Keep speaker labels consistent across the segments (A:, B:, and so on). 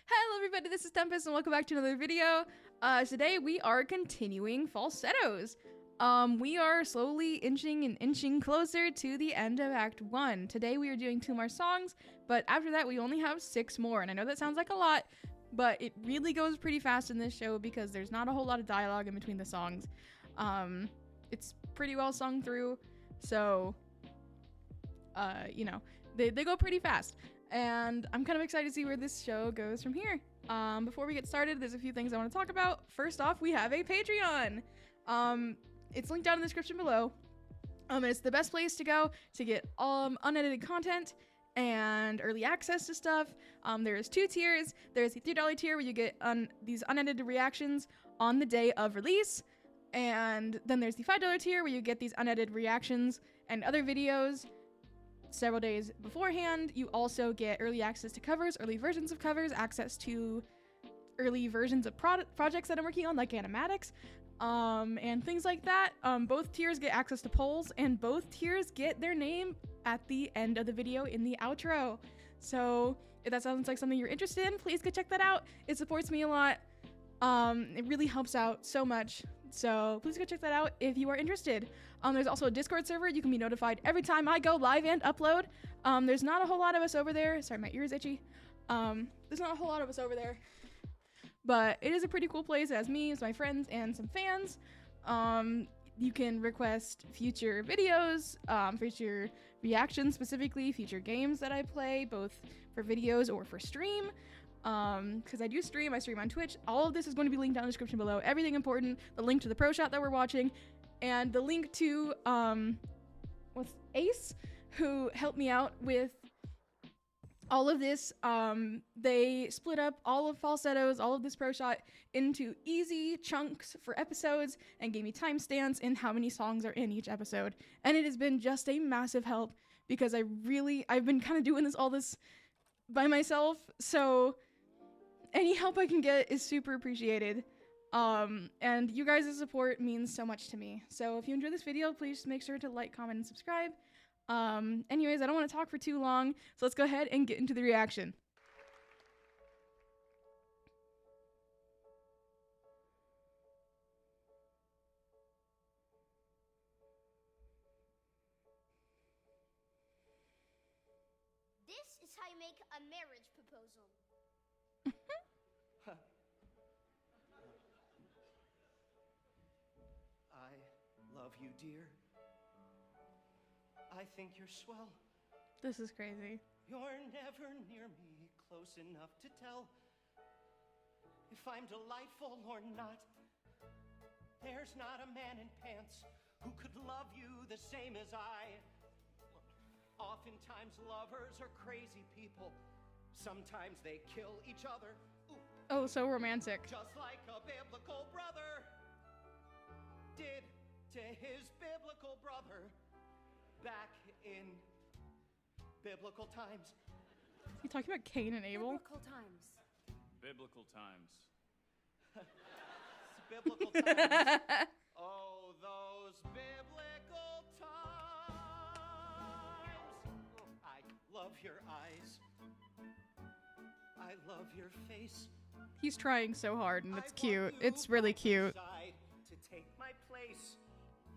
A: Hello everybody, this is Tempest and welcome back to another video. Today we are continuing Falsettos. We are slowly inching closer to the end of Act 1. Today we are doing 2 more songs, but after that we only have 6 more. And I know that sounds like a lot, but it really goes pretty fast in this show because there's not a whole lot of dialogue in between the songs. It's pretty well sung through, so, you know, they go pretty fast. And I'm kind of excited to see where this show goes from here. Before we get started, there's a few things I want to talk about. First off, we have a Patreon. It's linked down in the description below. It's the best place to go to get unedited content and early access to stuff. There's 2 tiers. There's the $3 tier where you get these unedited reactions on the day of release. And then there's the $5 tier where you get these unedited reactions and other videos several days beforehand. You also get early access to covers, early versions of covers, access to early versions of projects that I'm working on, like animatics, and things like that. Both tiers get access to polls, and both tiers get their name at the end of the video in the outro. So if that sounds like something you're interested in, please go check that out. It supports me a lot. It really helps out so much. So please go check that out if you are interested. There's also a Discord server. You can be notified every time I go live and upload. There's not a whole lot of us over there. Sorry, my ear is itchy. There's not a whole lot of us over there, but it is a pretty cool place. It has me, it's my friends, and some fans. You can request future videos, future reactions, specifically future games that I play, both for videos or for stream. Because I do stream, I stream on Twitch. All of this is going to be linked down in the description below. Everything important, the link to the pro shot that we're watching, and the link to, what's Ace, who helped me out with all of this. They split up all of Falsettos, all of this pro shot into easy chunks for episodes and gave me timestamps and how many songs are in each episode. And it has been just a massive help because I've been kind of doing all this by myself. So any help I can get is super appreciated. And you guys' support means so much to me. So if you enjoyed this video, please just make sure to like, comment, and subscribe. Anyways, I don't want to talk for too long, so let's go ahead and get into the reaction.
B: This is how you make a marriage proposal.
C: I love you, dear. I think you're swell.
A: This is crazy.
C: You're never near me, close enough to tell if I'm delightful or not. There's not a man in pants who could love you the same as I. Oftentimes lovers are crazy people. Sometimes they kill each other. Ooh.
A: Oh, so romantic.
C: Just like a biblical brother did to his biblical brother back in biblical times.
A: You talking about Cain and Abel?
B: Biblical times.
D: Biblical times.
C: It's biblical times. Oh, those biblical times. I love your eyes. I love your face.
A: He's trying so hard, and it's cute. It's really cute.
C: To take my place.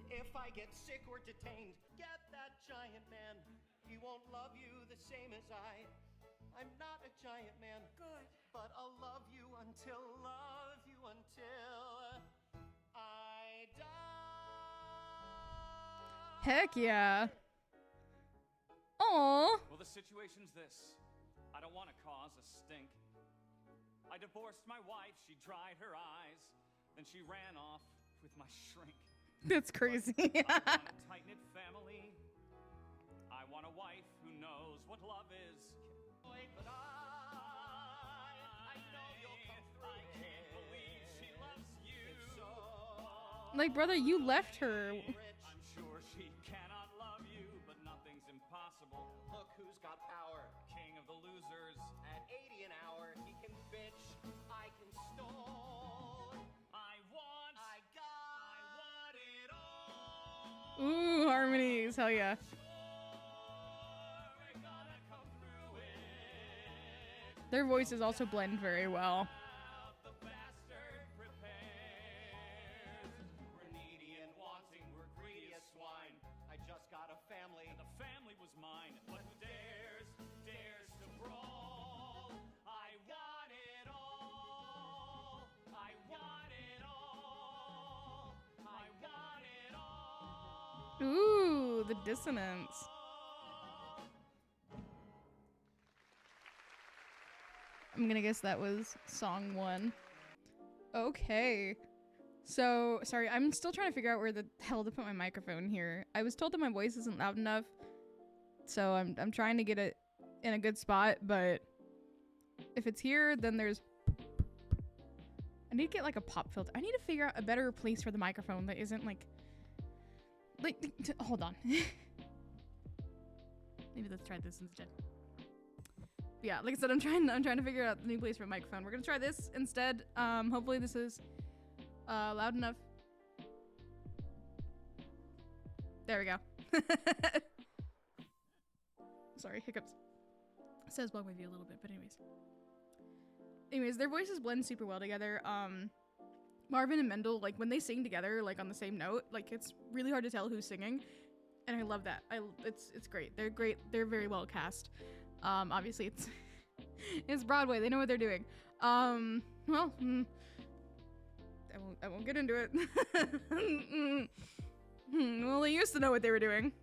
C: If I get sick or detained, get that giant man. He won't love you the same as I. I'm not a giant man. Good. But I'll love you until I die.
A: Heck yeah. Aww.
D: Well, the situation's this. I don't want to cause a stink. I divorced my wife, she dried her eyes, then she ran off with my shrink.
A: That's crazy.
D: I want a tight-knit family. I want a wife who knows what love is. But I know you'll come through. I can't believe she loves you.
A: Like, brother, you left her.
D: I'm sure she cannot love you, but nothing's impossible.
C: Look who's got power.
D: King of the losers.
C: At 80 an hour, he can bitch, I can stole.
D: I want it all.
A: Ooh, harmonies. Hell yeah.
D: We're gonna come through it.
A: Their voices also blend very well.
D: The bastard prepares. We're needy and wanting, we're greedy as swine.
C: I just got a family.
D: And the family was mine. But who dares to brawl? I want it all. I want it all. I want it all.
A: Ooh, the dissonance. I'm gonna guess that was song 1. Okay. So, sorry, I'm still trying to figure out where the hell to put my microphone here. I was told that my voice isn't loud enough, so I'm trying to get it in a good spot, but if it's here, then there's... I need to get like a pop filter. I need to figure out a better place for the microphone that isn't like hold on. Maybe let's try this instead. Yeah, like I said, I'm trying to figure out the new place for a microphone. We're gonna try this instead. Hopefully this is loud enough. There we go. Sorry, hiccups. It says bug my view a little bit, but anyways, their voices blend super well together. Marvin and Mendel, like when they sing together, like on the same note, like it's really hard to tell who's singing, and I love that. It's great. They're great. They're very well cast. Obviously it's Broadway. They know what they're doing. Well, I won't get into it. Well, they used to know what they were doing.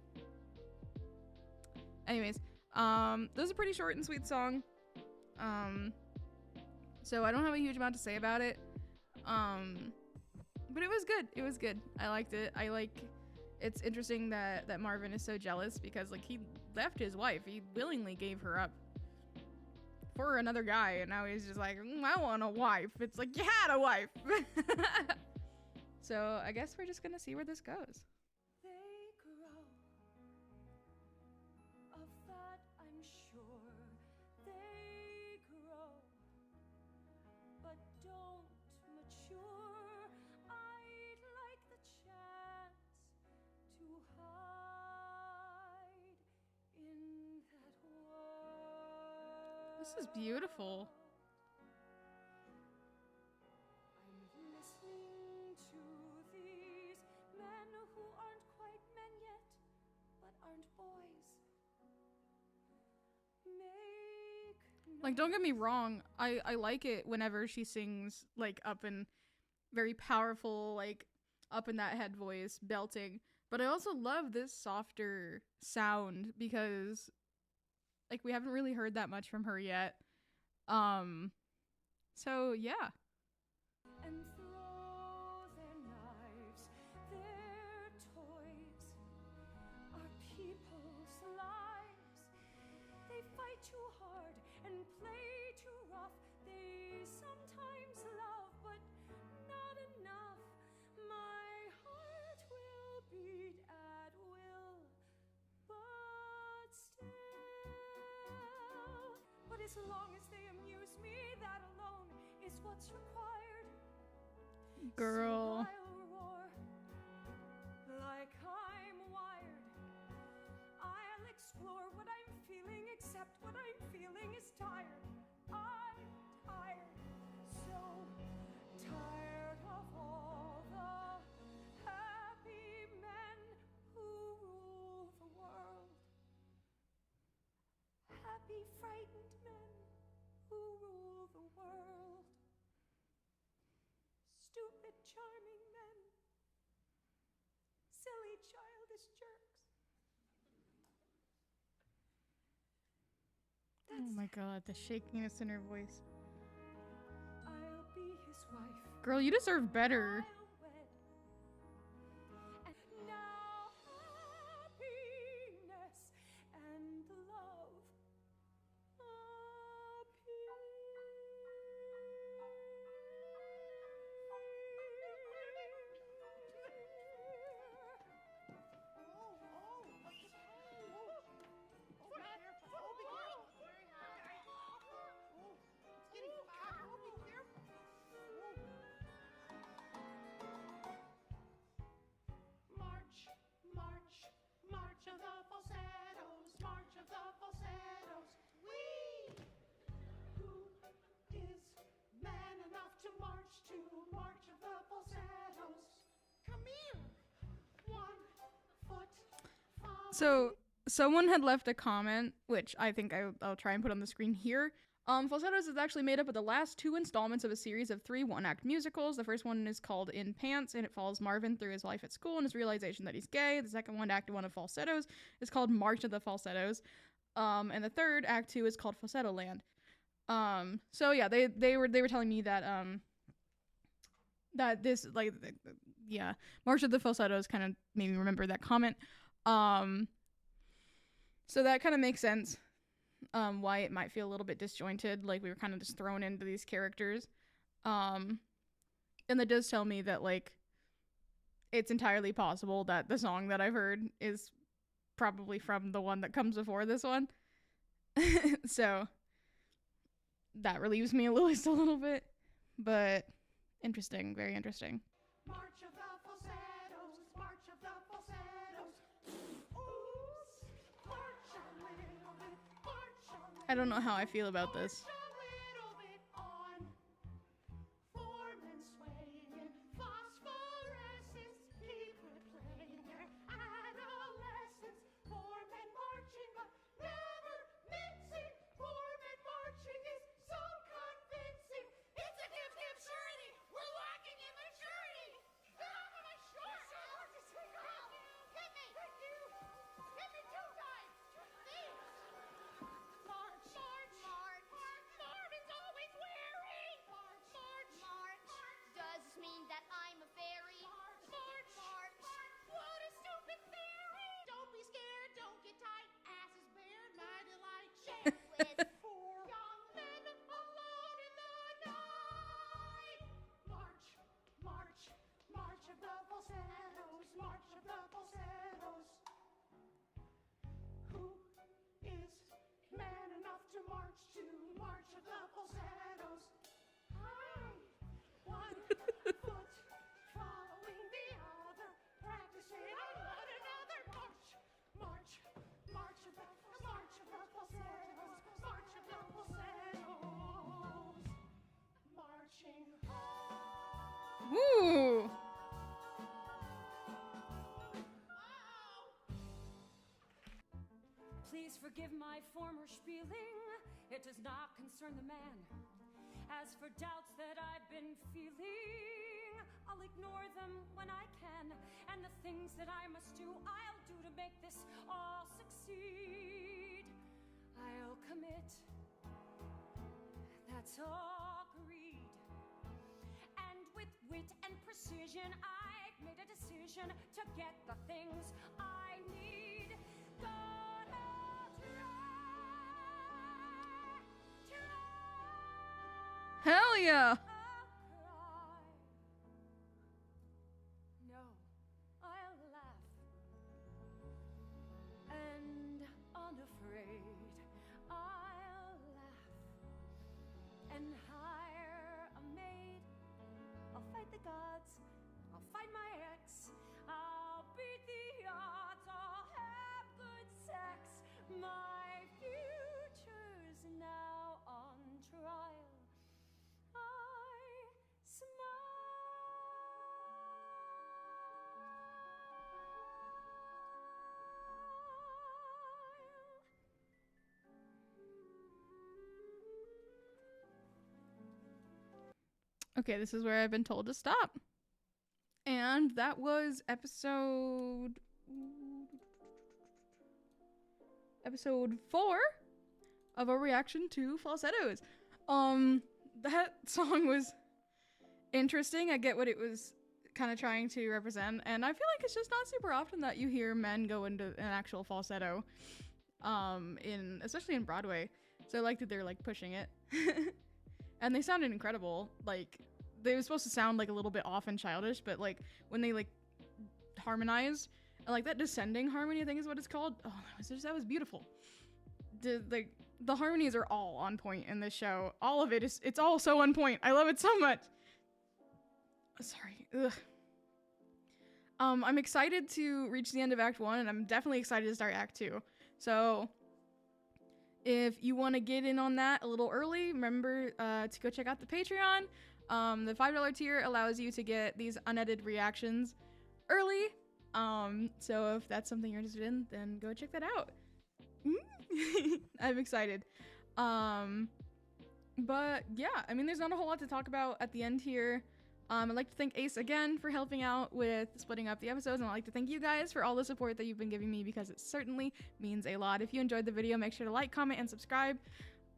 A: Anyways, this is a pretty short and sweet song. So I don't have a huge amount to say about it. But it was good. It was good. I liked it. It's interesting that Marvin is so jealous because like he left his wife. He willingly gave her up for another guy, and now he's just like, I want a wife. It's like, you had a wife. So I guess we're just gonna see where this goes.
E: They grow, of that I'm sure. They grow, but don't mature. I'd like the chance to hide in that world.
A: This is beautiful.
E: I'm listening to these men who aren't quite men yet, but aren't boys. Make
A: Like, don't get me wrong. I like it whenever she sings like up and very powerful, like up in that head voice, belting. But I also love this softer sound because like we haven't really heard that much from her yet. So yeah.
E: and throw their knives, their toys are people's lives. They fight too hard and play too rough. They sometimes love, but not enough. My heart will beat at will, but still. But as long as they amuse me, that alone is what's required.
A: Girl.
E: So I'll roar like I'm wired. I'll explore what I'm feeling, except what I'm feeling is tired. I'm tired, so tired of all the happy men who rule the world. Happy, frightened men who rule the world. Stupid, charming men. Silly, childish jerks.
A: Oh my god, the shakiness in her voice.
E: I'll be his wife.
A: Girl, you deserve better.
E: I'll wed. And now happiness and love
A: So someone had left a comment, which I think I'll try and put on the screen here. Falsettos is actually made up of the last 2 installments of a series of 3 one-act musicals. The first one is called In Pants, and it follows Marvin through his life at school and his realization that he's gay. The second one, Act 1 of Falsettos, is called March of the Falsettos. And the third, Act 2, is called Falsetto Land. So yeah, they were telling me that that this, like, yeah, March of the Falsettos kind of made me remember that comment. So that kind of makes sense. Why it might feel a little bit disjointed, like we were kind of just thrown into these characters. And that does tell me that, like, it's entirely possible that the song that I've heard is probably from the one that comes before this one. So that relieves me just a little bit, but interesting, very interesting.
E: March of the falsettos, march of the falsettos. Oops, march a little bit, march a little.
A: I don't know how I feel about this.
E: March a little bit on. Form and swaying in phosphorescence. Keep replaying their adolescence. Form and marching, but never mixing. Form and marching is so convincing. It's a give surety. We're lacking in maturity. Get off of my shorts. Hit me. Thank you. Hit me 2 times. Please. March, march, march. Marvin's always weary. March, march, march.
B: Does this mean that I'm a fairy?
E: March, march. What a stupid theory. Don't be scared. Don't get tight. Ass is bare. My delight. Share
B: With
E: for young men alone in the night. March, march, march of the falsettos, march of the falsettos. Who is man enough to march to march of the falsettos? One foot following the other, practicing on one another. March, march, march of the falsettos, march of the falsettos, marching home.
A: Ooh.
E: Please forgive my former spieling. It does not concern the man. As for doubts that I've been feeling, I'll ignore them when I can. And the things that I must do, I'll do to make this all succeed. I'll commit. That's all agreed. And with wit and precision, I've made a decision to get the things I need. Gonna try.
A: Hell yeah.
E: No, I'll laugh. And unafraid, I'll laugh. And hire a maid. I'll fight the gods. I'll fight my ex. I'll beat the odds. I'll have good sex. My future's now on trial. I smile.
A: Okay, this is where I've been told to stop. And that was episode 4 of a reaction to Falsettos. That song was interesting. I get what it was kind of trying to represent, and I feel like it's just not super often that you hear men go into an actual falsetto, especially in Broadway. So I like that they're like pushing it. And they sounded incredible. Like, they were supposed to sound like a little bit off and childish, but like when they like harmonized, and like that descending harmony, I think is what it's called. Oh, that was beautiful. The harmonies are all on point in this show. All of it's all so on point. I love it so much. Sorry. Ugh. I'm excited to reach the end of Act 1, and I'm definitely excited to start Act 2. So if you want to get in on that a little early, remember to go check out the Patreon. The $5 tier allows you to get these unedited reactions early, So if that's something you're interested in, then go check that out. I'm excited. But yeah, I mean, there's not a whole lot to talk about at the end here. I'd like to thank Ace again for helping out with splitting up the episodes, and I'd like to thank you guys for all the support that you've been giving me, because it certainly means a lot. If you enjoyed the video, make sure to like, comment, and subscribe.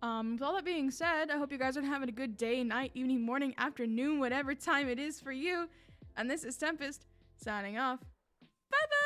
A: With all that being said, I hope you guys are having a good day, night, evening, morning, afternoon, whatever time it is for you. And this is Tempest, signing off. Bye-bye!